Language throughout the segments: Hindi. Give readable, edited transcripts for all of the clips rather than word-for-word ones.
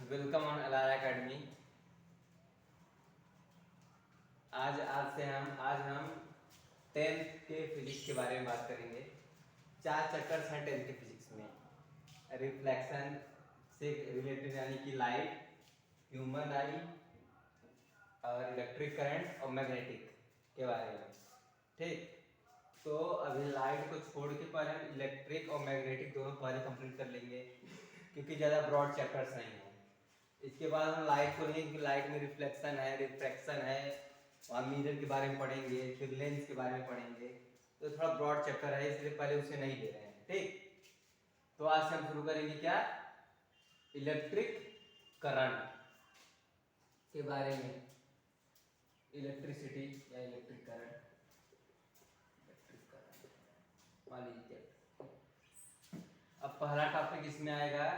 Welcome on ALARA academy. आज हम 10th के फिजिक्स के बारे में बात करेंगे। 4 चैप्टर्स हैं 10th के फिजिक्स में। रिफ्लेक्शन से रिलेटेड यानी कि लाइट, ह्यूमन आई और इलेक्ट्रिक करंट और मैग्नेटिक के बारे में। ठीक, तो अभी लाइट को छोड़ के पहले हम इलेक्ट्रिक और मैग्नेटिक दोनों पहले कंप्लीट कर लेंगे क्योंकि ज़्यादा ब्रॉड चैप्टर्स नहीं हैं। इसके बाद हम लाइट को नहीं, क्योंकि लाइट में रिफ्लेक्शन है, रिफ्रैक्शन है, और मिरर के बारे में पढ़ेंगे, फिर लेंस के बारे में पढ़ेंगे, तो थोड़ा ब्रॉड चैप्टर है इसलिए पहले उसे नहीं ले रहे हैं। ठीक, तो आज से हम शुरू करेंगे क्या, इलेक्ट्रिक करंट के बारे में। इलेक्ट्रिसिटी या इलेक्ट्रिक करंट मान लीजिए। अब पहला टॉपिक इसमें आएगा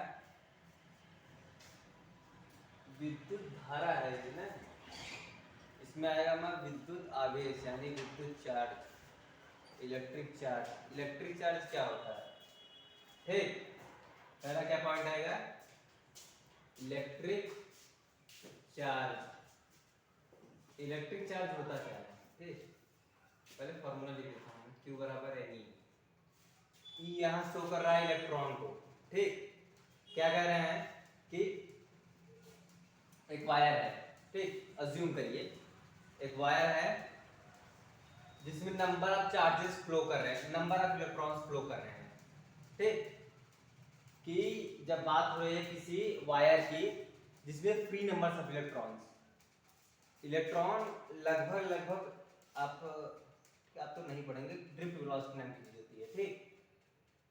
विद्युत धारा है ना, इसमें आएगा हमारा विद्युत आवेश यानी विद्युत charge, electric charge. Electric charge क्या होता है? ठीक, पहला क्या पॉइंट आएगा, इलेक्ट्रिक चार्ज। इलेक्ट्रिक चार्ज होता क्या है? ठीक, पहले फॉर्मूला लिख देता हूँ, Q बराबर है ई यहाँ शो कर रहा है इलेक्ट्रॉन को। ठीक, क्या कह रहे हैं कि एक वायर है, ठीक, अज्यूम करिए एक वायर है जिसमें नंबर ऑफ चार्जेस फ्लो कर रहे हैं, नंबर ऑफ इलेक्ट्रॉन्स फ्लो कर रहे हैं। ठीक, कि जब बात हो रही है किसी वायर की जिसमें फ्री नंबर ऑफ इलेक्ट्रॉन लगभग आप तो नहीं पढ़ेंगे, ड्रिफ्ट वेलोसिटी नाम की चीज होती है। ठीक,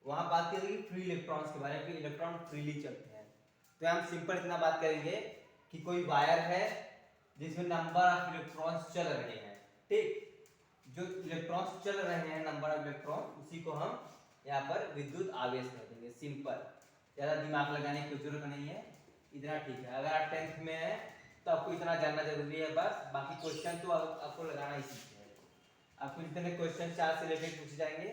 वहां बात करेंगे फ्री इलेक्ट्रॉन्स के बारे में कि इलेक्ट्रॉन फ्रीली चलते हैं। तो हम सिंपल इतना बात करेंगे कि कोई वायर है जिसमें नंबर ऑफ इलेक्ट्रॉन्स चल रहे हैं। ठीक, जो इलेक्ट्रॉन्स चल रहे हैं नंबर ऑफ इलेक्ट्रॉन, उसी को हम यहाँ पर विद्युत आवेश कह देंगे। सिंपल, ज़्यादा दिमाग लगाने की जरूरत नहीं है, इतना ठीक है। अगर आप 10th में है तो आपको इतना जानना जरूरी है बस, बाकी क्वेश्चन तो आपको लगाना ही सीखना है। आपको जितने क्वेश्चन 4 से रिलेटेड पूछे जाएंगे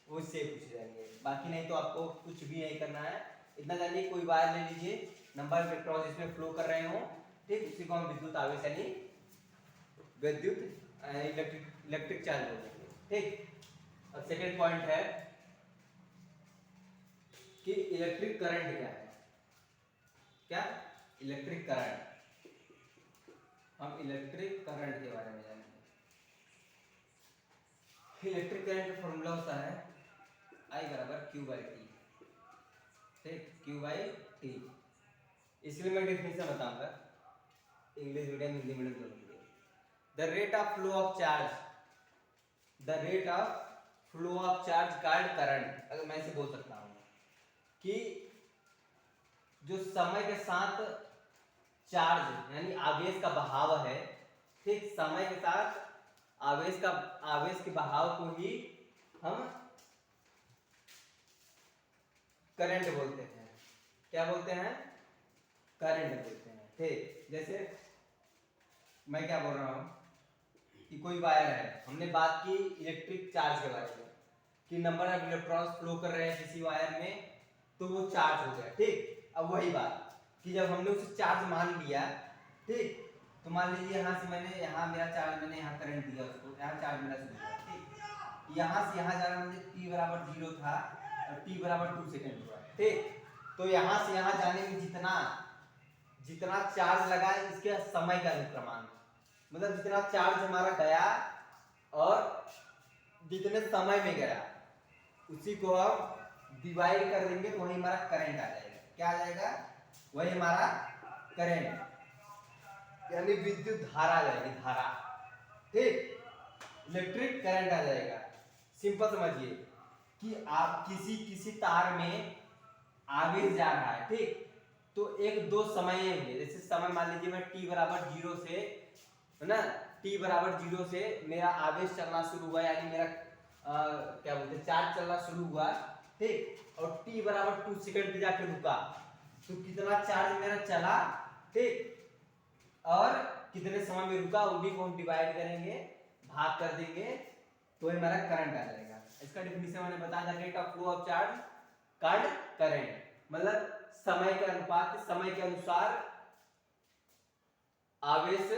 वो इससे पूछे जाएंगे, बाकी नहीं तो आपको कुछ भी नहीं करना है। इतना जानिए कोई वायर ले लीजिए, नंबर ऑफ इलेक्ट्रॉन इसमें फ्लो कर रहे हो, ठीक, उसी को हम विद्युत आवेश यानी विद्युत इलेक्ट्रिक चार्ज बोलेंगे। ठीक, और सेकेंड पॉइंट है कि इलेक्ट्रिक करंट क्या है। क्या, इलेक्ट्रिक करंट, हम इलेक्ट्रिक करंट के बारे में जानेंगे। इलेक्ट्रिक करंट का फॉर्मूला होता है I बराबर Q/T। ठीक, Q/T। इसलिए मैं डेफिनेशन बताऊंगा, इंग्लिश मीडियम हिंदी मीडियम दोनों के लिए। The rate of flow of charge, the rate of flow of charge called current. अगर मैं इसे बोल सकता हूँ कि जो समय के साथ चार्ज यानी आवेश का बहाव है, ठीक, समय के साथ आवेश के बहाव को ही हम करंट बोलते हैं। क्या बोलते हैं? करंट बोलते हैं। ठीक, जैसे मैं क्या बोल रहा हूं कि कोई वायर है, हमने बात की इलेक्ट्रिक चार्ज के बारे में कि नंबर ऑफ इलेक्ट्रॉन्स फ्लो कर रहे हैं किसी वायर में तो वो चार्ज हो गया। ठीक, अब वही बात कि जब हमने उसे चार्ज मान लिया, ठीक, तो मान लीजिए यहाँ से मेरा चार्ज, मैंने यहाँ करंट दिया उसको, यहाँ चार्ज मेरा शुरू हुआ। ठीक, यहाँ से यहाँ जाना मुझे t बराबर 0 था और t बराबर 2 सेकेंड हुआ। ठीक, तो यहाँ से यहाँ जाने में जितना चार्ज लगा इसके समय का अनुक्रमांक, मतलब जितना चार्ज हमारा गया और जितने समय में गया उसी को हम डिवाइड कर देंगे तो वही हमारा करंट आ जाएगा। क्या आ जाएगा? वही हमारा करंट यानी विद्युत धारा आ जाएगी, धारा। ठीक, इलेक्ट्रिक करंट आ जाएगा। सिंपल समझिए कि आप किसी तार में आवेश जा रहा है, ठीक, तो एक दो समय है, जैसे समय मान लीजिए मैं t बराबर 0 से, है ना, t बराबर 0 से मेरा आवेश चलना शुरू हुआ यानी मेरा क्या बोलते हैं, चार्ज चलना शुरू हुआ। ठीक, और t बराबर 2 सेकंड पे जाके रुका, तो कितना चार्ज मेरा चला, ठीक, और कितने समय में रुका, उन्हीं को हम डिवाइड करेंगे, भाग कर देंगे, तो हमारा करंट आ जाएगा। इसका डेफिनेशन मैंने बताया था, rate of flow of charge called current, मतलब समय के अनुपात, समय के अनुसार आवेश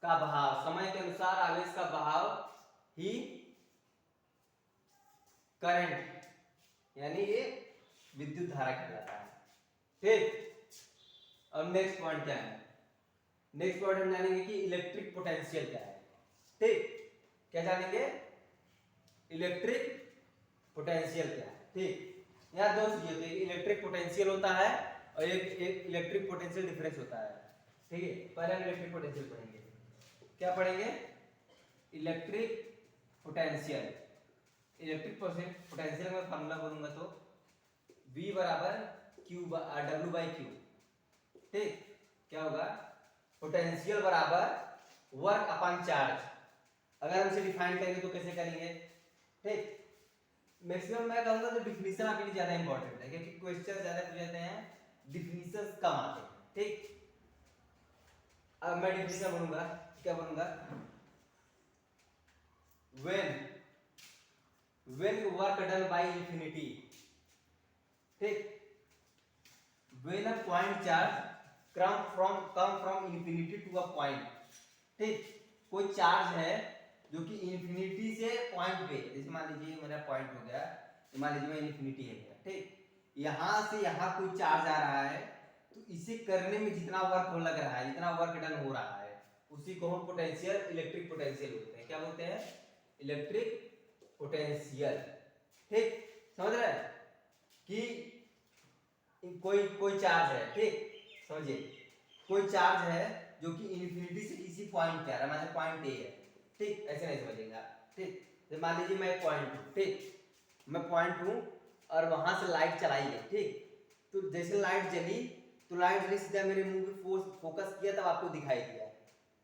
का बहाव, समय के अनुसार आवेश का बहाव ही करंट, यानी ये विद्युत धारा कहलाता है। ठीक, अब नेक्स्ट पॉइंट क्या है? नेक्स्ट पॉइंट हम जानेंगे कि इलेक्ट्रिक पोटेंशियल क्या है। ठीक, क्या जानेंगे? इलेक्ट्रिक पोटेंशियल क्या है। ठीक, यहाँ दो चीजें होती है, इलेक्ट्रिक पोटेंशियल होता है और एक इलेक्ट्रिक पोटेंशियल डिफरेंस होता है। ठीक है, पहले हम इलेक्ट्रिक पोटेंशियल पढ़ेंगे। क्या पढ़ेंगे? Electric potential. इलेक्ट्रिक पोटेंशियल में फॉर्मूला बोलूंगा तो V बराबर W बाई क्यू। ठीक, क्या होगा? पोटेंशियल बराबर वर्क अपॉन चार्ज। अगर हम इसे डिफाइन करेंगे तो कैसे करेंगे? ठीक, मैक्सिमम मैं कहूंगा तो डिफिनीशन आपके लिए ज्यादा इंपॉर्टेंट है, क्योंकि क्वेश्चन ज्यादा पूछ जाते हैं, डिफिनीशन कम आते हैं। ठीक, अब मैं डिफिनीशन बोलूंगा, क्या बोलूंगा? when work done by infinity, ठीक, when a point charge come from infinity to a point, ठीक, कोई चार्ज है जो कि इन्फिनिटी से पॉइंट पे, जैसे मान लीजिए मेरा पॉइंट हो गया, तो मान लीजिए मैं इन्फिनिटी है मेरा, ठीक, यहां से यहां कोई चार्ज आ रहा है, तो इसे करने में जितना वर्क हो लग रहा है, जितना वर्क डन हो रहा है, उसी को हम पोटेंशियल, इलेक्ट्रिक पोटेंशियल बोलते हैं। क्या बोलते हैं? Electric potential. ठीक, समझ रहे हैं कि कोई चार्ज है, ठीक, समझिए, कोई चार्ज है जो कि इन्फिनिटी से किसी पॉइंट पे आ रहा है, मान लीजिए पॉइंट ए है, ठीक, ऐसे नहीं समझेगा। ठीक, तो मान लीजिए मैं पॉइंट हूँ, ठीक, मैं पॉइंट हूँ और वहां से लाइट चलाई है, ठीक, तो जैसे लाइट जली तो लाइट ने सीधा मेरे मुंह पे फोकस किया, तब आपको दिखाई दिया।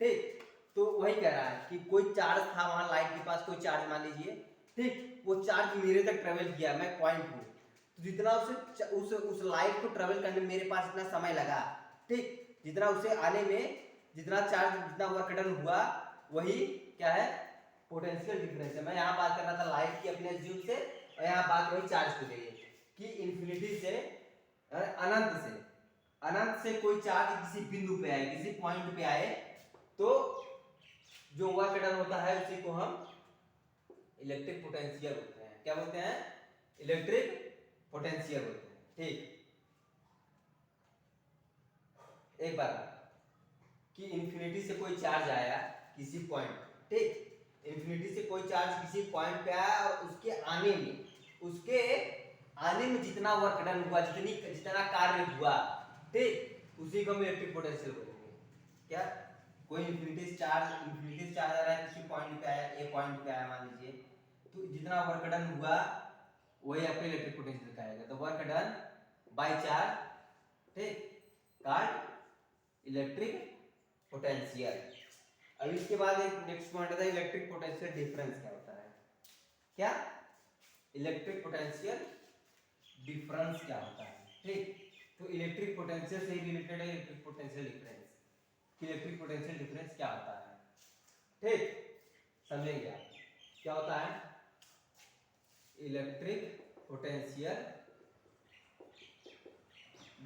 ठीक, तो वही कह रहा है कि कोई चार्ज था वहां लाइट के पास, कोई चार्ज मान लीजिए, ठीक, वो चार्ज मेरे तक ट्रेवल किया, मैं पॉइंट हूँ, तो जितना उस लाइट को ट्रेवल करने में मेरे पास इतना समय लगा, ठीक, जितना उसे आने में, जितना चार्ज, जितना वर्क डन हुआ, वही क्या है? पोटेंशियल डिफरेंस है। मैं यहाँ बात कर रहा था लाइट की अपने एज्यूम से, और यहाँ बात वही चार्ज की गई है कि इन्फिनिटी से अनंत से कोई चार्ज किसी बिंदु पे आए, किसी पॉइंट पे आए, तो जो वर्क डन होता है उसी को हम इलेक्ट्रिक पोटेंशियल बोलते हैं। क्या बोलते हैं? इलेक्ट्रिक पोटेंशियल बोलते हैं। ठीक, एक बार कि इन्फिनिटी से कोई चार्ज आया किसी पॉइंट, ठीक, इन्फिनिटी से कोई चार्ज किसी पॉइंट पे आया और उसके आने में जितना वर्क डन हुआ, जितना कार्य हुआ, ठीक, उसी को हम इलेक्ट्रिक पोटेंशियल बोलेंगे। क्या? कोई इन्फिनिटी से चार्ज आ रहा है किसी पॉइंट पे आया, ए पॉइंट पे आया मान लीजिए, तो जितना वर्क डन हुआ वही आपका इलेक्ट्रिक पोटेंशियल कहेगा। तो वर्क डन बाय चार्ज, ठीक, कॉल्ड इलेक्ट्रिक पोटेंशियल। अब इसके बाद एक नेक्स्ट पॉइंट आता है इलेक्ट्रिक पोटेंशियल डिफरेंस। क्या होता है? क्या? इलेक्ट्रिक पोटेंशियल डिफरेंस क्या होता है? ठीक, तो इलेक्ट्रिक पोटेंशियल से रिलेटेड है electric potential difference. Electric potential difference क्या होता है? ठीक, समझेंगे आप क्या होता है इलेक्ट्रिक पोटेंशियल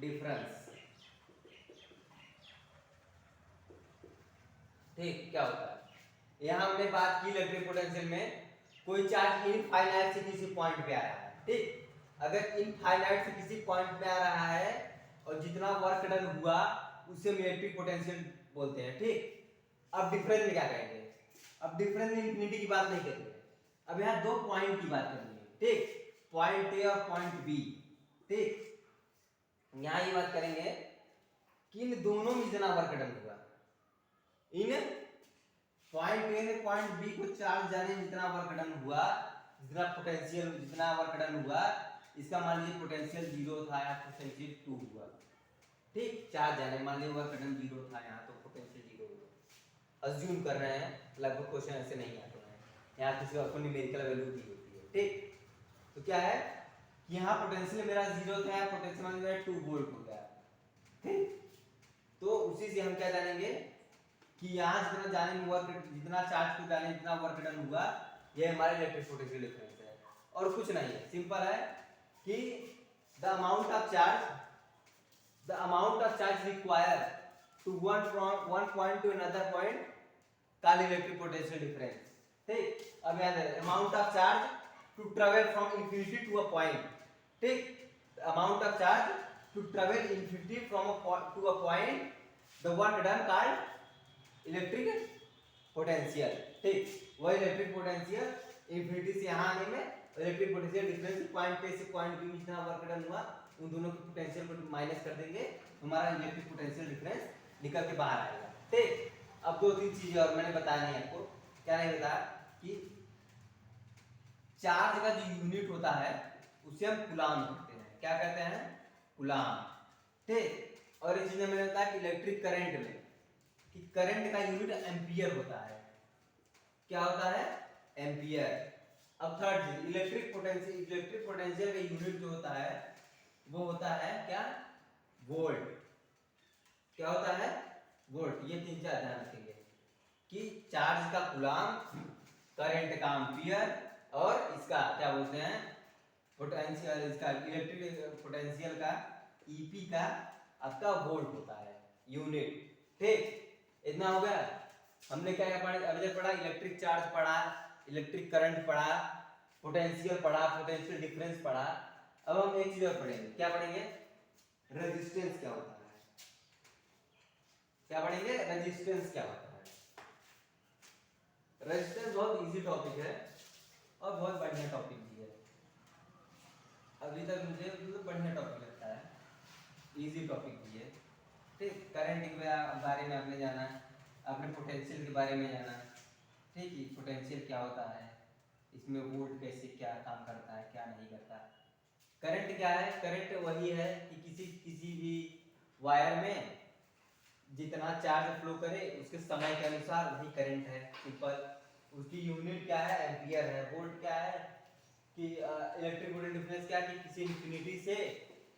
डिफरेंस। ठीक, क्या होता है? यहां हमने बात की इलेक्ट्रिक पोटेंशियल में कोई चार्ज इनफाइनाइट से किसी पॉइंट पे आ रहा है, ठीक, अगर इनफाइनाइट से किसी पॉइंट पे आ रहा है और जितना वर्क डन हुआ उसे हम इलेक्ट्रिक पोटेंशियल बोलते हैं। ठीक, अब डिफरेंस में क्या कहेंगे? अब डिफरेंस में इंफिनिटी की बात नहीं करेंगे, अब यहाँ दो पॉइंट की बात करनी है, ठीक, पॉइंट ए और पॉइंट बी। ठीक, यहाँ ये बात करेंगे कि इन दोनों में जितना वर्क डन हुआ, इन पॉइंट ए ने पॉइंट बी को चार्ज जाने में जितना वर्क डन हुआ, जितना पोटेंशियल, जितना वर्क डन हुआ, इसका मान लीजिए पोटेंशियल 0 था या पोटेंशियल 2 हुआ, ठीक, चार्ज जाने मान लीजिए वर्क डन 0 था यहाँ, तो पोटेंशियल 0 हुआ। अज्यूम कर रहे हैं, लगभग क्वेश्चन ऐसे नहीं आते हैं, यहाँ किसी को न्यूमेरिकल वैल्यू दी होती है। ठीक, तो क्या है कि यहाँ पोटेंशियल मेरा 0 था, पोटेंशियल मान लीजिए 2 वोल्ट हो गया। ठीक, तो उसी से हम क्या जानेंगे कि यहाँ जितना जाने में वर्क, जितना चार्ज को जाने जितना वर्क डन हुआ, ये हमारा इलेक्ट्रिक पोटेंशियल डिफरेंस है। और कुछ नहीं है, सिंपल है कि the amount of charge required to one point to another point called electric potential difference. ठीक, अब याद है amount of charge to travel from infinity to a point. ठीक, amount of charge to travel infinity from to a point, the work done called electric potential. ठीक, वह इलेक्ट्रिक पोटेंशियल इंफिनिटी से यहाँ आने में electric potential difference point A से पॉइंट बी में जितना वर्क डन हुआ उन दोनों की पोटेंशियल को माइनस कर देंगे, हमारा इलेक्ट्रिक पोटेंशियल डिफरेंस निकल के बाहर आएगा। ठीक, अब दो तीन चीजें और मैंने बताया नहीं आपको, क्या नहीं बताया कि चार्ज का जो यूनिट होता है उसे हम कूलाम कहते हैं। क्या कहते हैं? कूलाम। ठीक, और इस चीज में मैंने बताया कि इलेक्ट्रिक करंट में कि करंट का यूनिट एम्पियर होता है। क्या होता है? एम्पियर। अब थर्ड चीज इलेक्ट्रिक पोटेंशियल का यूनिट जो होता है वो होता है क्या? वोल्ट। क्या होता है? वोल्ट। ये तीन चार ध्यान रखेंगे कि चार्ज का कूलाम, करंट का एम्पियर और इसका क्या बोलते हैं पोटेंशियल, इसका इलेक्ट्रिक पोटेंशियल का ईपी का आपका वोल्ट होता है यूनिट। ठीक, इतना हो गया। हमने क्या क्या पढ़ा अभी तक? पढ़ा इलेक्ट्रिक चार्ज पढ़ा, इलेक्ट्रिक करंट पढ़ा, पोटेंशियल पढ़ा, पोटेंशियल डिफरेंस पढ़ा। अब हम एक चीज और पढ़ेंगे। क्या पढ़ेंगे? रेजिस्टेंस क्या होता है। क्या पढ़ेंगे? रेजिस्टेंस क्या होता है। रेजिस्टेंस बहुत इजी टॉपिक है और बहुत बढ़िया टॉपिक भी है। अभी तक मुझे मतलब बढ़िया टॉपिक लगता है, इजी टॉपिक भी है। ठीक, करंट के बारे में आपने जाना, आपने पोटेंशियल के बारे में जाना। ठीक है, पोटेंशियल क्या होता है, इसमें वोल्ट कैसे क्या काम करता है, क्या नहीं करता। करंट क्या है? करंट वही है कि किसी भी वायर में जितना चार्ज फ्लो करे उसके समय के अनुसार वही करंट है, सिंपल। उसकी यूनिट क्या है? एम्पियर है। वोल्ट क्या है कि इलेक्ट्रिक पोटेंशियल डिफरेंस क्या है कि किसी इंफिनिटी से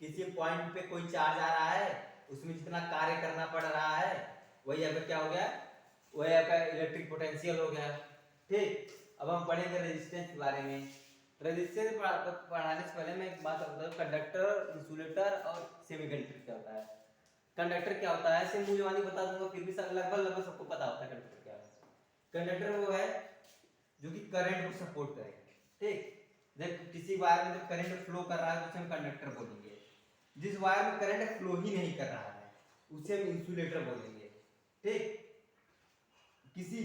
किसी पॉइंट पे कोई चार्ज आ रहा है, उसमें जितना कार्य करना पड़ रहा है वही आपका क्या हो गया? वही आपका इलेक्ट्रिक पोटेंशियल हो गया। ठीक, अब हम पढ़ेंगे रेजिस्टेंस के बारे में। रेजिस्टेंस पढ़ाने से पहले मैं एक बात बताऊं, कंडक्टर, इंसुलेटर और सेमीकंडक्टर क्या होता है। कंडक्टर क्या होता है? सिर्फ मुझे वाली बता दूंगा, फिर भी लगभग सबको पता होता है कंडक्टर क्या है। कंडक्टर वो है जो कि करंट को सपोर्ट करे। ठीक, जब किसी वायर में जब करंट फ्लो कर रहा है तो उसे हम कंडक्टर बोलेंगे। जिस वायर में करंट फ्लो ही नहीं कर रहा है उसे हम इंसुलेटर बोलेंगे। ठीक, किसी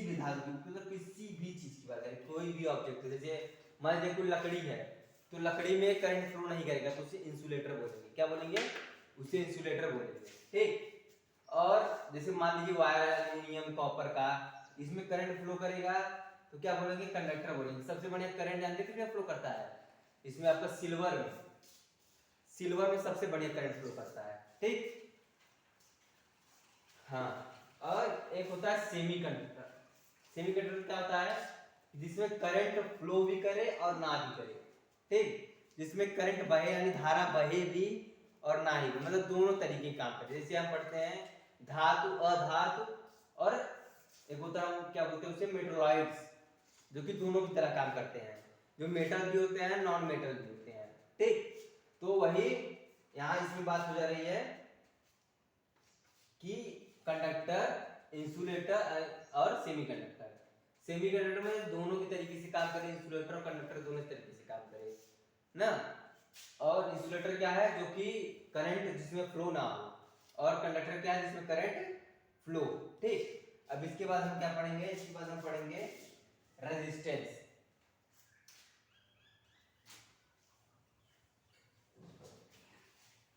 भी धातु मतलब किसी भी चीज की बात करें, कोई भी ऑब्जेक्ट, जैसे मान लीजिए कोई लकड़ी है तो लकड़ी में करंट फ्लो नहीं करेगा तो उसे इंसुलेटर बोलेंगे। क्या बोलेंगे? उसे इंसुलेटर बोलेंगे। ठीक, और जैसे मान लीजिए वायर है एल्यूमिनियम कॉपर का, इसमें करंट फ्लो करेगा तो क्या बोलेंगे? कंडक्टर बोलेंगे। सबसे बढ़िया करंट जानते हैं किसमें फ्लो करता है? इसमें आपका सिल्वर में सबसे बढ़िया करंट फ्लो करता है। ठीक, हाँ, और एक होता है सेमीकंडक्टर। सेमीकंडक्टर क्या होता है? जिसमें करंट फ्लो भी करे और ना भी करे। ठीक, जिसमें करंट बहे यानी धारा बहे भी और ना ही, मतलब दोनों तरीके काम करे। जैसे हम पढ़ते हैं धातु, अधातु, और एक होता है क्या बोलते हैं उसे? मेटलॉइड्स, जो कि दोनों की तरह काम करते हैं, जो मेटल भी होते हैं नॉन मेटल भी होते हैं। ठीक, तो वही यहाँ इसमें बात हो जा रही है कि कंडक्टर, इंसुलेटर और सेमीकंडक्टर। सेमीकंडक्टर में दोनों की तरीके से काम करे, इंसुलेटर और कंडक्टर दोनों तरीके से काम करे ना। और इंसुलेटर क्या है? जो कि करंट जिसमें फ्लो ना हो, और कंडक्टर क्या है? जिसमें करंट फ्लो। ठीक, अब इसके बाद हम क्या पढ़ेंगे? इसके बाद हम पढ़ेंगे रेजिस्टेंस।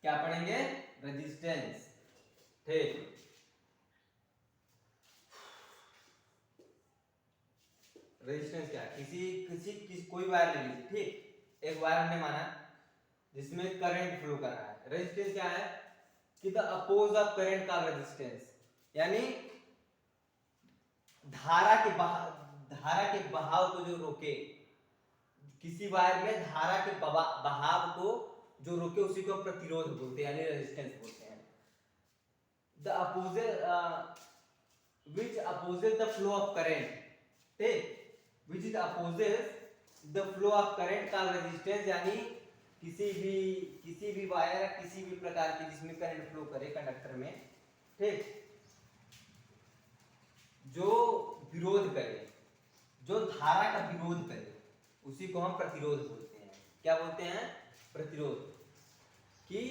क्या पढ़ेंगे? रेजिस्टेंस। ठीक, रेजिस्टेंस क्या है? किसी कोई वायर ले लीजिए। ठीक, एक वायर हमने माना जिसमें करंट फ्लो कर रहा है। रेजिस्टेंस क्या है? कि द अपोज ऑफ करंट का रेजिस्टेंस, यानी धारा के बहाव को जो रोके, किसी वायर में धारा के बहाव को जो रोके उसी को प्रतिरोध बोलते हैं, यानी रेजिस्टेंस बोलते हैं। The which opposes the flow of current, ठीक, which is opposes the flow of current का रेजिस्टेंस, यानी किसी भी वायर, किसी भी प्रकार की जिसमें करंट फ्लो करे कंडक्टर में, ठीक, जो विरोध करे, जो धारा का विरोध करे, उसी को हम प्रतिरोध बोलते हैं। क्या बोलते हैं? प्रतिरोध। कि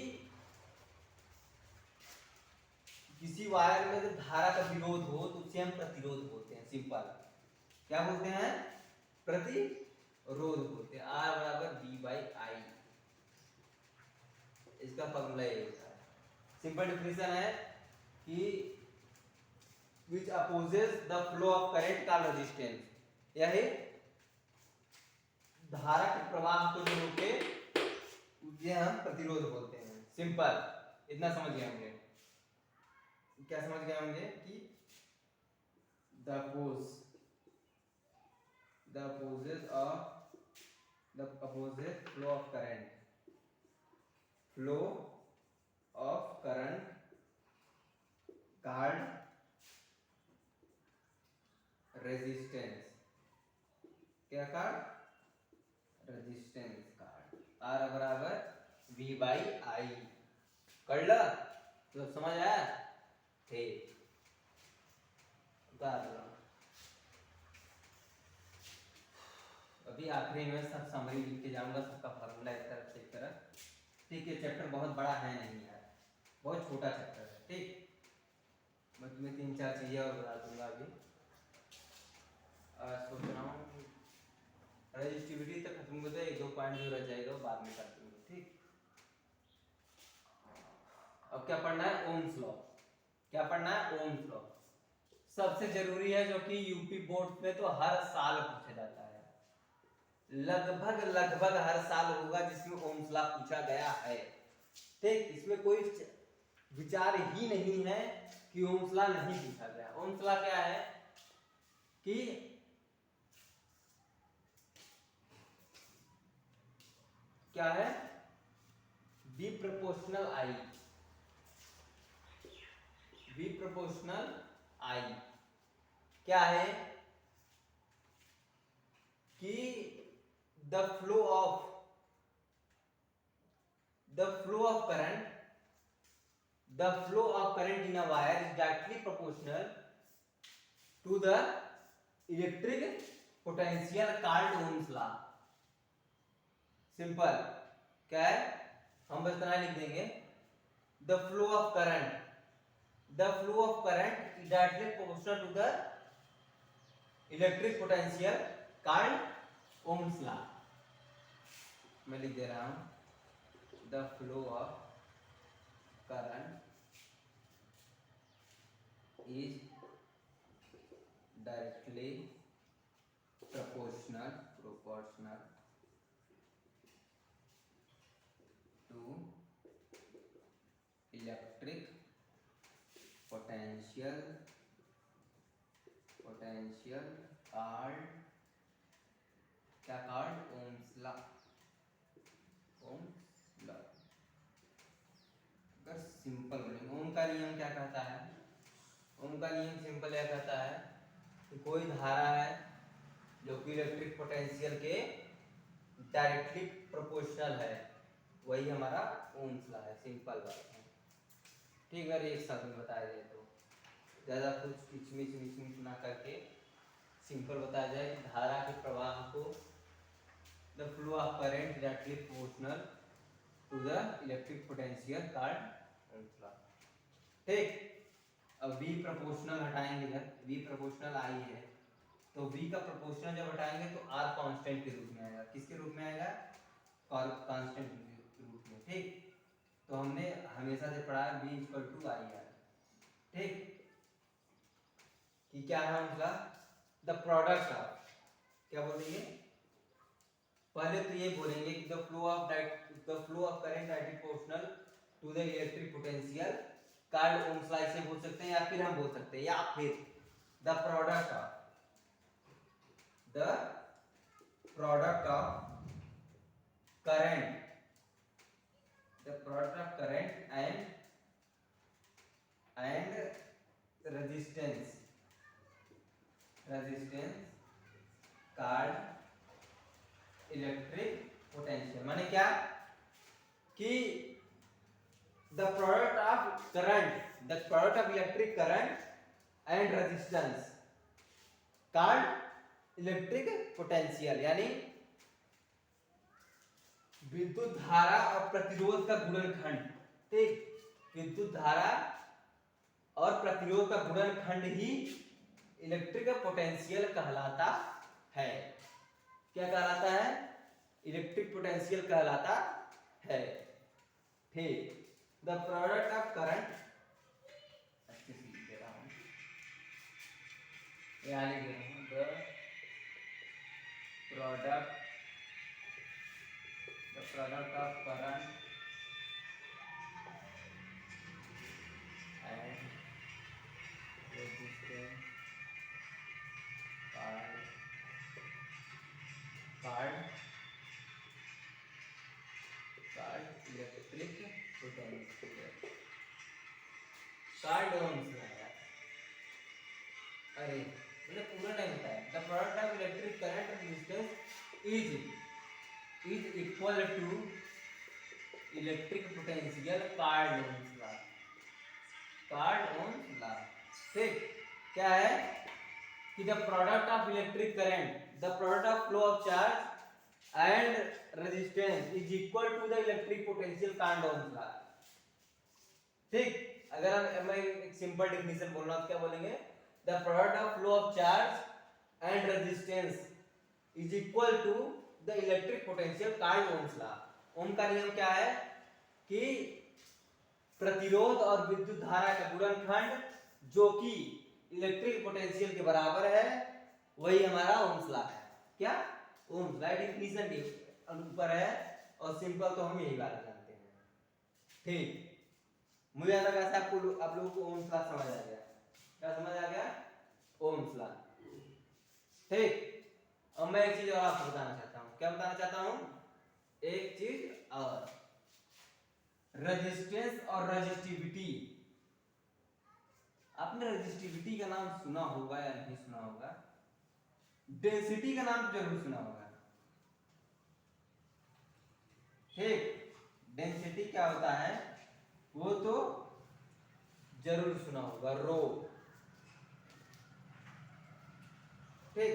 किसी वायर में जब धारा का विरोध हो तो उसे हम प्रतिरोध बोलते हैं। सिंपल। क्या बोलते हैं? प्रतिरोध बोलते हैं। R बराबर V/I, इसका फॉर्मूला ये होता है। सिंपल डिफिनेशन है कि which opposes the flow of current का रेजिस्टेंस, यही धारा के प्रवाह को जो रोके ये हम प्रतिरोध बोलते हैं। सिंपल, इतना समझ गए होंगे। क्या समझ गए होंगे कि the opposite flow of current called resistance, क्या कार्ड? Resistance card. R बराबर V/I। कर ला तो समझ आया? ठीक, उतार लो। अभी आखिरी में सब समरी लिख के जाऊंगा, सबका फॉर्मूला एक तरफ से एक तरफ। ठीक है, चैप्टर बहुत बड़ा है नहीं यार, बहुत छोटा चैप्टर है। ठीक, मैं तुम्हें 3-4 चीजें और बता दूंगा अभी। सोच रहा हूँ रजिस्टिविटी तक खत्म होता है, 1-2 पॉइंट जो रह जाएगा वो बाद में कर दूंगा। ठीक, अब क्या पढ़ना है? Ohm's law. क्या पढ़ना है? Ohm's law. सबसे जरूरी है, जो कि यूपी बोर्ड में तो हर साल पूछा जाता है, लगभग हर साल होगा जिसमें ओम्स लॉ पूछा गया है। ठीक, इसमें कोई विचार ही नहीं है कि ओम्स लॉ नहीं पूछा गया। ओम्स लॉ क्या है कि क्या है? बी प्रोपोर्शनल आई। बी प्रोपोर्शनल आई क्या है? कि the flow of current in a wire is directly proportional to the electric potential called Ohm's law। Simple. क्या है? हम बस इतना लिख देंगे, the flow of current is directly proportional to the electric potential called Ohm's law। मैं लिख दे रहा हूं, the flow of current is directly proportional to electric potential called क्या? called Ohm's law। अगर सिंपल बोलेंगे, ओम का नियम क्या कहता है? ओम का नियम सिंपल यह कहता है कि कोई धारा है जो कि इलेक्ट्रिक पोटेंशियल के डायरेक्टली प्रोपोर्शनल है, वही हमारा ओम्स लॉ है। सिंपल बात है। ठीक है, एक साथ में बताया जाए तो ज़्यादा कुछ मिचमिच ना करके सिंपल बताया जाए कि धारा के प्रवाह को the flow of current directly proportional to the electric potential called Ohm's law. ठीक, अब V प्रोपोर्शनल हटाएंगे, इधर V प्रोपोर्शनल आई है तो V का प्रोपोर्शनल जब हटाएंगे तो R कांस्टेंट के रूप में आएगा। किसके रूप में आएगा? कांस्टेंट के रूप में। ठीक, तो हमने हमेशा से पढ़ा है V=IR। ठीक, कि क्या है मतलब द प्रोडक्ट ऑफ, क्या बोलेंगे? पहले तो ये बोलेंगे कि the flow of current directly proportional to the electric potential called Ohm's law, इसे बोल सकते हैं, या फिर हम बोल सकते हैं, या फिर the product of current and resistance called electric potential. माने क्या कि the product of electric current and resistance called electric potential, यानी विद्युत धारा और प्रतिरोध का गुणनखंड। ठीक, विद्युत धारा और प्रतिरोध का गुणनखंड ही इलेक्ट्रिक पोटेंशियल कहलाता है। क्या कहलाता है? इलेक्ट्रिक पोटेंशियल कहलाता है। ठीक, द प्रोडक्ट ऑफ करंट, यानी the product of current and resistance called electric potential, called Ohm's है। अरे मतलब पूरा नहीं होता है। The product of electric current and resistance is equal to electric potential called Ohm's law. Called Ohm's law. ठीक, क्या है कि the product of electric current, the product of flow of charge and resistance is equal to the electric potential called Ohm's law. ठीक, अगर मैं एक सिंपल डेफिनेशन बोल रहा हूं तो क्या बोलेंगे? The product of flow of charge and resistance is equal to the electric potential called Ohm's law। ओम का नियम क्या है कि प्रतिरोध और विद्युत धारा का गुणनखंड जो कि इलेक्ट्रिक पोटेंशियल के बराबर है, वही हमारा ओम्स लॉ है। क्या? ओम्स लॉ डेफिनेशन के ऊपर है, और सिंपल तो हम यही बात जानते हैं। ठीक, मुझे ऐसा कैसा आप लोगों को ओम्स लॉ समझ आ गया? क्या समझ आ गया? Ohms law. ठीक, अब मैं एक चीज और आपको बताना चाहता हूं। क्या बताना चाहता हूं? एक चीज और, रेजिस्टेंस और रेजिस्टिविटी। आपने रेजिस्टिविटी का नाम सुना होगा या नहीं सुना होगा? डेंसिटी का नाम जरूर सुना होगा। ठीक, डेंसिटी क्या होता है वो तो जरूर सुना होगा, रो। ठीक,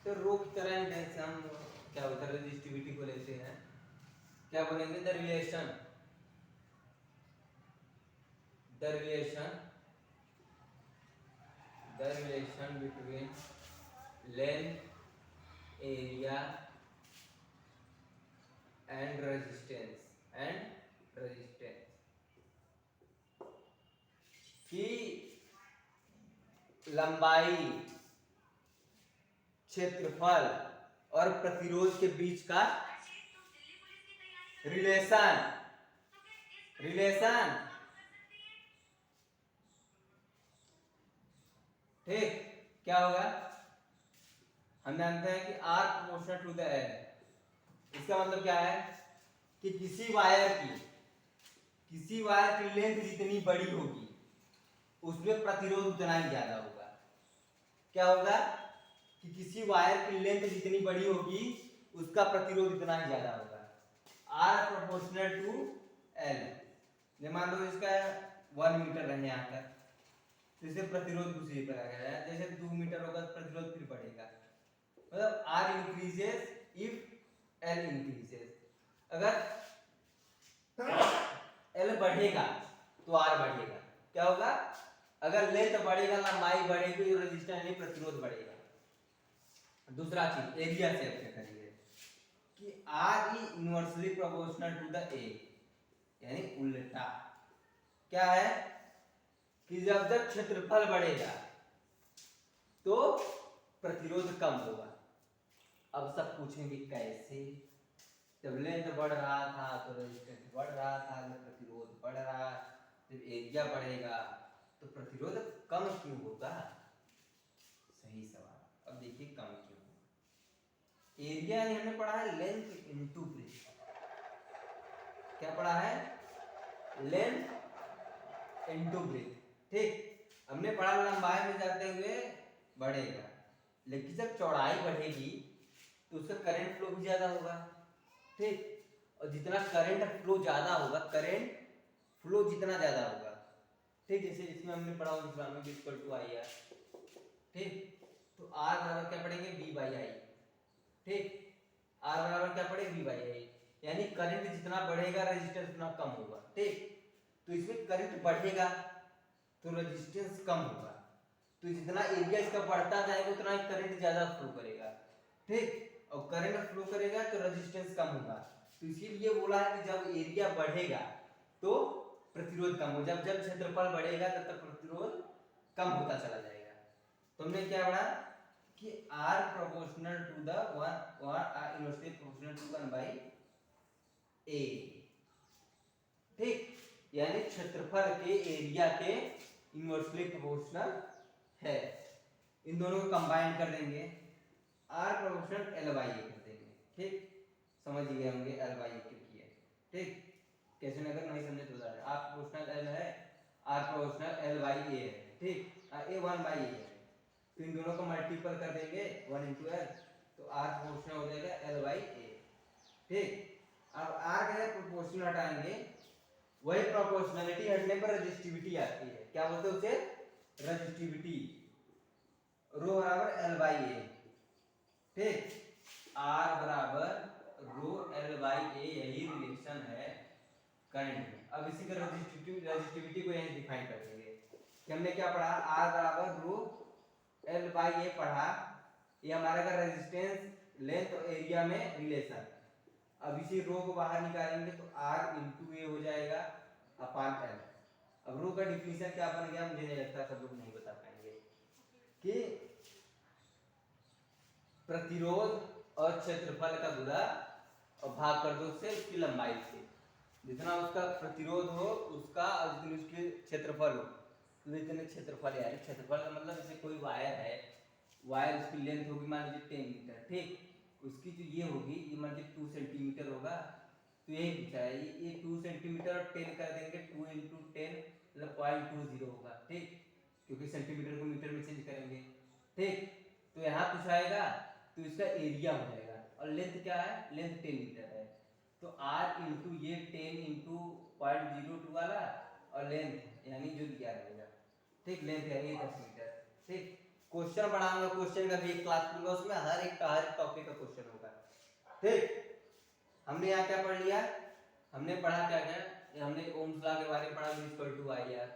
तो रो की तरह ही हम क्या होता है रेजिस्टिविटी को लेते हैं, क्या बोलेंगे? The relation between length, area and resistance की लंबाई, क्षेत्रफल और प्रतिरोध के बीच का रिलेशन। ठीक, क्या होगा? हम जानते हैं कि R proportional to the L। इसका मतलब क्या है कि किसी वायर की लेंथ जितनी बड़ी होगी उसमें प्रतिरोध उतना ही ज्यादा होगा। क्या होगा कि किसी वायर की लेंथ जितनी बड़ी होगी उसका प्रतिरोध इतना ही ज्यादा होगा। R proportional to L। मान लो इसका 1 मीटर रहे यहाँ तक, तो इसे प्रतिरोध उसी पर आ गया। जैसे 2 मीटर होगा तो प्रतिरोध फिर बढ़ेगा। मतलब R increases if L increases. अगर L बढ़ेगा तो R बढ़ेगा। क्या होगा? अगर लेंथ बढ़ेगा, लंबाई बढ़ेगी, तो रेजिस्टेंस नहीं प्रतिरोध बढ़ेगा। दूसरा चीज एरिया से क्या करेंगे कि R is inversely proportional to the A, यानी उल्टा। क्या है कि जब क्षेत्रफल बढ़ेगा तो प्रतिरोध कम होगा। अब सब पूछेंगे कैसे? जब लेंथ बढ़ रहा था तो रेजिस्टेंस बढ़ रहा था, जब प्रतिरोध बढ़ रहा, जब एरिया बढ़ेगा तो प्रतिरोध कम क्यों होगा? सही सवाल। अब देखिए कम क्यों होगा। एरिया हमने पढ़ा है लेंथ इनटू ब्रेथ। क्या पढ़ा है? Length into breadth. ठीक, हमने पढ़ा लंबाई में जाते हुए बढ़ेगा, लेकिन जब चौड़ाई बढ़ेगी तो उसका करंट फ्लो भी ज्यादा होगा। ठीक, और जितना करंट फ्लो ज्यादा होगा, करंट फ्लो जितना ज्यादा होगा, ठीक, जैसे इसमें हमने पढ़ा इस्लामिक इक्वल टू आई आर, ठीक, तो आर बराबर क्या पढ़ेंगे बी बाई आई, ठीक, आर बराबर क्या पड़ेगा बी बाई आई, यानी करंट जितना बढ़ेगा रेजिस्टेंस उतना कम होगा, ठीक, तो इसमें करंट बढ़ेगा तो रेजिस्टेंस कम होगा, तो जितना एरिया इसका बढ़ता जाएगा उतना ही करंट ज्यादा फ्लो करेगा, ठीक, और करंट फ्लो करेगा तो रेजिस्टेंस कम होगा, तो इसीलिए बोला है कि जब एरिया बढ़ेगा तो प्रतिरोध कम हो, जब जब क्षेत्रफल बढ़ेगा तब तक प्रतिरोध कम होता चला जाएगा। तो हमने क्या पढ़ा कि R proportional to the one inversely proportional to 1/a, ठीक, यानी क्षेत्रफल के एरिया के इनवर्सली प्रोपोर्शनल है। इन दोनों को कंबाइन कर देंगे, R प्रोपोर्शनल L/A कर देंगे, ठीक, समझ गए होंगे L/A क्यों किया, ठीक, कैसे अगर नहीं समझे तो बता दें। R प्रोपोर्शनल L है, R प्रोपोर्शनल L/A है, ठीक, A 1/A है, तो इन दोनों को मल्टीपल कर देंगे 1 into L, तो R प्रोपोर्शनल हो जाएगा L/A, ठीक। अब R का प्रोपोर्शनल हटाएंगे, वही प्रोपोर्शनलिटी हटने पर रेजिस्टिविटी आती है, क्या बोलते हैं उसे, रेजिस्टिविटी, रो बराबर L/A, ठीक, R बराबर रो L/A, यही रिलेशन है करंट में। अब इसी का रेजिस्टिविटी को यहीं डिफाइन कर देंगे कि हमने क्या पढ़ा, R बराबर रो L/A पढ़ा, ये हमारा का रेजिस्टेंस लेंथ और एरिया में रिलेशन। अब इसी रो को बाहर निकालेंगे तो R इंटू ए हो जाएगा अपॉन L। अब रो का डिफिनीशन क्या बन गया, मुझे नहीं लगता सब लोग नहीं बता पाएंगे, कि प्रतिरोध और क्षेत्रफल का गुणा और भाग कर दो उससे उसकी लंबाई से, जितना उसका प्रतिरोध हो उसका और जितनी उसकी क्षेत्रफल हो, तो इतने क्षेत्रफल, यानी क्षेत्रफल का मतलब जैसे कोई वायर है, वायर उसकी लेंथ होगी मान लीजिए 10 मीटर, ठीक, उसकी जो ये होगी, ये मान लीजिए 2 सेंटीमीटर होगा, तो यही पूछा है, ये 2 सेंटीमीटर और 10 कर देंगे, 2 इंटू 10 मतलब 0.20 होगा, ठीक, क्योंकि सेंटीमीटर को मीटर में चेंज करेंगे, ठीक, तो यहाँ पूछाएगा तो इसका एरिया हो जाएगा, और लेंथ क्या है, लेंथ 10 मीटर है, तो R इंटू ये 10 इंटू 0.02 वाला और लेंथ यानी जो दिया रहेगा, ठीक, लेंथ यानी 10 मीटर, ठीक। क्वेश्चन पढ़ाऊंगा, क्वेश्चन का भी एक क्लास लूंगा, उसमें हर एक टॉपिक का क्वेश्चन होगा, ठीक। हमने यहाँ क्या पढ़ लिया, हमने पढ़ा क्या क्या, हमने ओम्स लॉ के बारे में पढ़ा, equal to I R,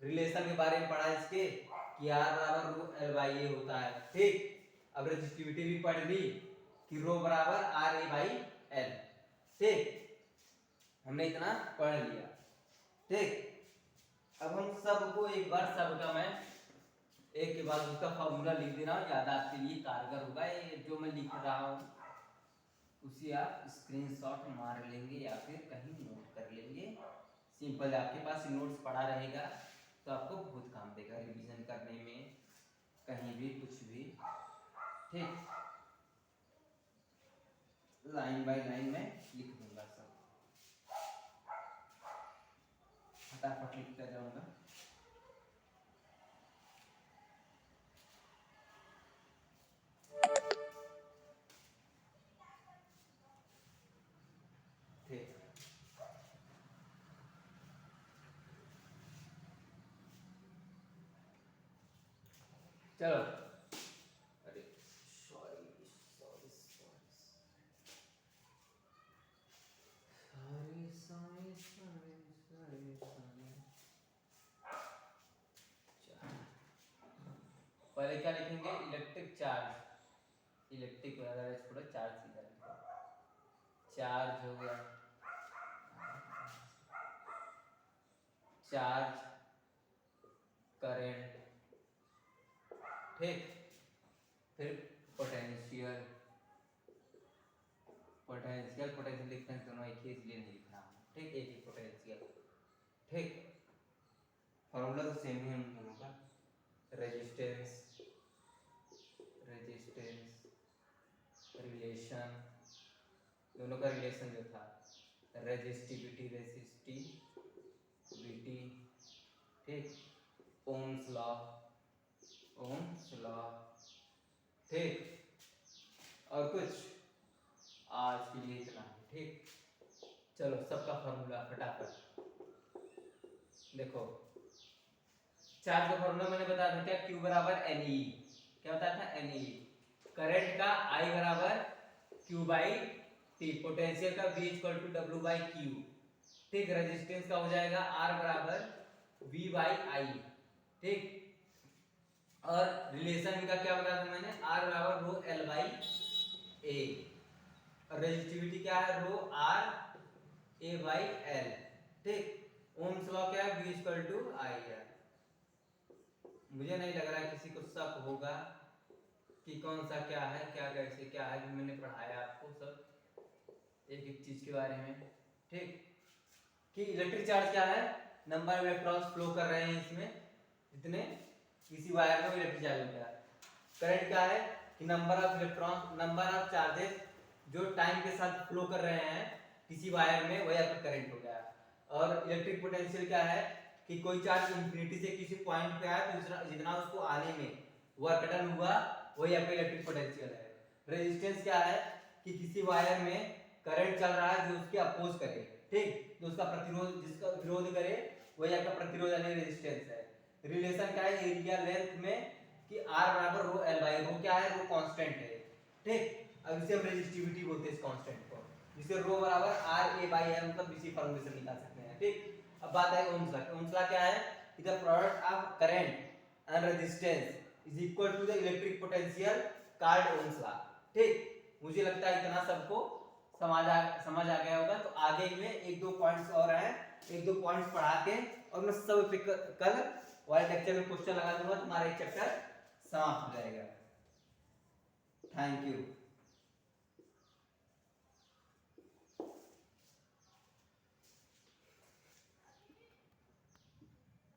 relation के बारे में पढ़ा इसके कि R बराबर रो L/A होता है, ठीक। अब रेजिस्टिविटी भी पढ़ ली कि रो बराबर RA/L, ठीक, हमने इतना पढ़ लिया, ठीक। अब हम सबको एक बार सबका मैं एक के बाद उसका फॉर्मूला लिख दे रहा हूँ, याद आपके लिए कारगर होगा, ये जो मैं लिख रहा हूँ उसे आप स्क्रीनशॉट मार लेंगे या फिर कहीं नोट कर लेंगे, सिंपल, आपके पास नोट्स पड़ा रहेगा तो आपको बहुत काम देगा रिवीजन करने में, कहीं भी कुछ भी, ठीक, लाइन बाय लाइन में लिख दूंगा सब, फटाफट लिखता जाऊंगा। ठीक, चलो, अरे sorry sorry sorry sorry sorry sorry sorry, पहले क्या लिखेंगे, इलेक्ट्रिक चार्ज, इलेक्ट्रिक वाला छोड़ो, चार्ज सीधा लिखो, चार्ज हो गया, चार्ज करंट, ठीक, फिर पोटेंशियल, पोटेंशियल पोटेंशियल डिफरेंस दोनों एक ही, इसलिए नहीं लिख रहा हूँ, ठीक, एक ही पोटेंशियल, ठीक, फॉर्मूला तो सेम ही है उन दोनों का, रेजिस्टेंस रेजिस्टेंस रिलेशन, दोनों का रिलेशन जो था, रेजिस्टिविटी रेजिस्टिविटी, ठीक, ओम्स लॉ, ओम्स लॉ, ठीक, और कुछ आज के लिए इतना ही, ठीक। चलो सबका फॉर्मूला फटाफट, देखो चार्ज का फॉर्मूला मैंने बताया था क्या, Q बराबर NE, क्या बताया था NE। करंट का I बराबर Q बाई T, पोटेंशियल का V equal to W by Q, ठीक। रेजिस्टेंस का हो जाएगा R बराबर V बाई I, ठीक। और रिलेशन का क्या बताया था मैंने, R बराबर रो L बाई A, और रेजिस्टिविटी क्या है, रो R A बाई L, ठीक। ओम्स लॉ क्या है, V इक्वल टू I है। मुझे नहीं लग रहा है किसी को शक होगा कि कौन सा क्या है, क्या कैसे क्या है, जो मैंने पढ़ाया आपको सब एक एक चीज के बारे में, ठीक। कि इलेक्ट्रिक चार्ज क्या है, नंबर ऑफ इलेक्ट्रॉन्स फ्लो कर रहे हैं इसमें, जितने किसी वायर में इलेक्ट्रिक चार्ज होता है। करंट क्या है कि number of electron, number of charges जो टाइम के साथ फ्लो कर रहे हैं किसी वायर में, वही आपका करंट हो गया। और इलेक्ट्रिक पोटेंशियल क्या है कि कोई चार्ज इंफिनिटी से किसी पॉइंट पे आया तो जितना उसको आने में वर्क डन हुआ, वही आपका इलेक्ट्रिक पोटेंशियल है। रेजिस्टेंस क्या है कि किसी वायर में करंट चल रहा है जो उसके अपोज करे, ठीक, जो उसका प्रतिरोध, जिसका विरोध करे, वही आपका प्रतिरोध यानी रेजिस्टेंस है। रिलेशन क्या है, एरिया लेंथ में कि R बराबर रो L बाई, रो क्या है, रो कांस्टेंट है, ठीक। अब इसे हम रेजिस्टिविटी बोलते हैं इस कांस्टेंट को, जिसे रो बराबर R A बाई L, मतलब इसी फॉर्मूले से निकाल सकते हैं, ठीक। अब बात है ओम्स लॉ। ओम्स लॉ क्या है कि the product of current and resistance is equal to the electric potential called Ohm's law, ठीक। मुझे लगता है इतना सबको समझ आ गया होगा। तो आगे में एक दो पॉइंट्स और हैं, एक दो पॉइंट्स पढ़ा के और मैं सब कल वाले लेक्चर में क्वेश्चन लगा दूंगा, तुम्हारा एक चैप्टर समाप्त हो जाएगा। Thank you.